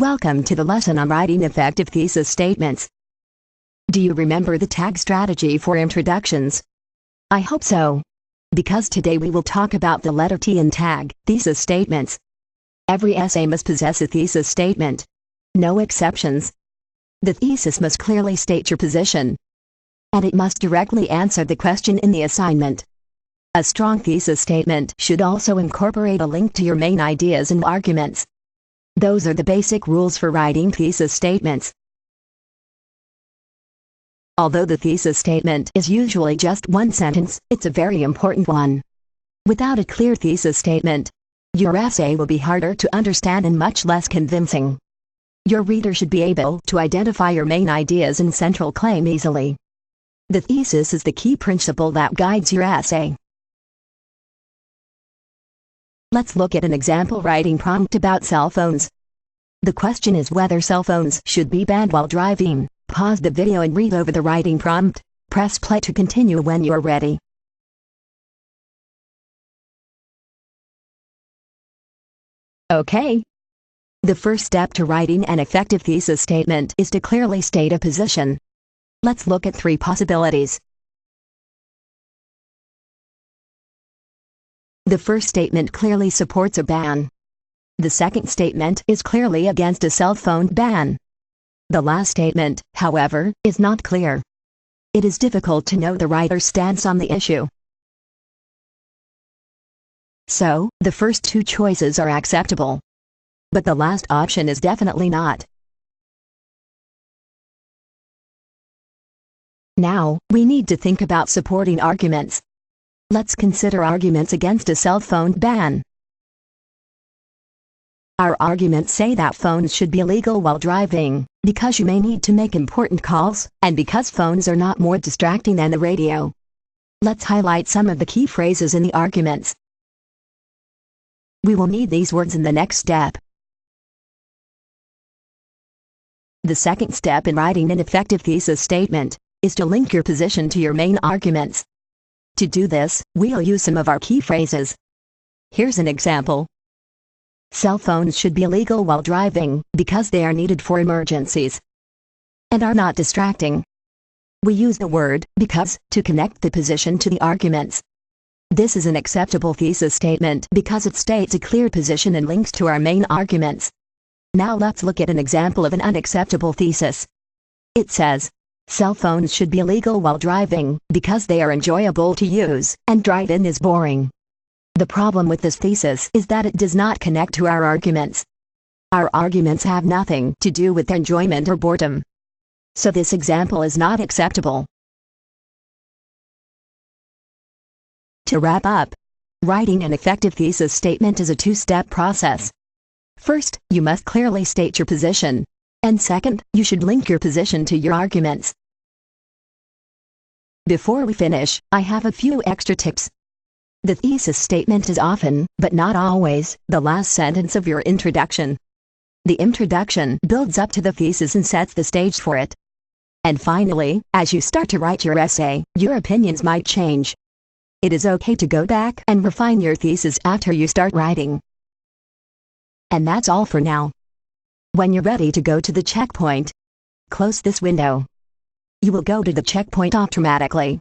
Welcome to the lesson on writing effective thesis statements. Do you remember the tag strategy for introductions? I hope so. Because today we will talk about the letter T in tag, thesis statements. Every essay must possess a thesis statement. No exceptions. The thesis must clearly state your position. And it must directly answer the question in the assignment. A strong thesis statement should also incorporate a link to your main ideas and arguments. Those are the basic rules for writing thesis statements. Although the thesis statement is usually just one sentence, it's a very important one. Without a clear thesis statement, your essay will be harder to understand and much less convincing. Your reader should be able to identify your main ideas and central claim easily. The thesis is the key principle that guides your essay. Let's look at an example writing prompt about cell phones. The question is whether cell phones should be banned while driving. Pause the video and read over the writing prompt. Press play to continue when you're ready. Okay. The first step to writing an effective thesis statement is to clearly state a position. Let's look at three possibilities. The first statement clearly supports a ban. The second statement is clearly against a cell phone ban. The last statement, however, is not clear. It is difficult to know the writer's stance on the issue. So, the first two choices are acceptable. But the last option is definitely not. Now, we need to think about supporting arguments. Let's consider arguments against a cell phone ban. Our arguments say that phones should be illegal while driving, because you may need to make important calls, and because phones are not more distracting than the radio. Let's highlight some of the key phrases in the arguments. We will need these words in the next step. The second step in writing an effective thesis statement is to link your position to your main arguments. To do this, we'll use some of our key phrases. Here's an example. Cell phones should be illegal while driving because they are needed for emergencies and are not distracting. We use the word because to connect the position to the arguments. This is an acceptable thesis statement because it states a clear position and links to our main arguments. Now let's look at an example of an unacceptable thesis. It says, cell phones should be illegal while driving because they are enjoyable to use and driving is boring. The problem with this thesis is that it does not connect to our arguments. Our arguments have nothing to do with enjoyment or boredom. So this example is not acceptable. To wrap up, writing an effective thesis statement is a two-step process. First, you must clearly state your position. And second, you should link your position to your arguments. Before we finish, I have a few extra tips. The thesis statement is often, but not always, the last sentence of your introduction. The introduction builds up to the thesis and sets the stage for it. And finally, as you start to write your essay, your opinions might change. It is okay to go back and refine your thesis after you start writing. And that's all for now. When you're ready to go to the checkpoint, close this window. You will go to the checkpoint automatically.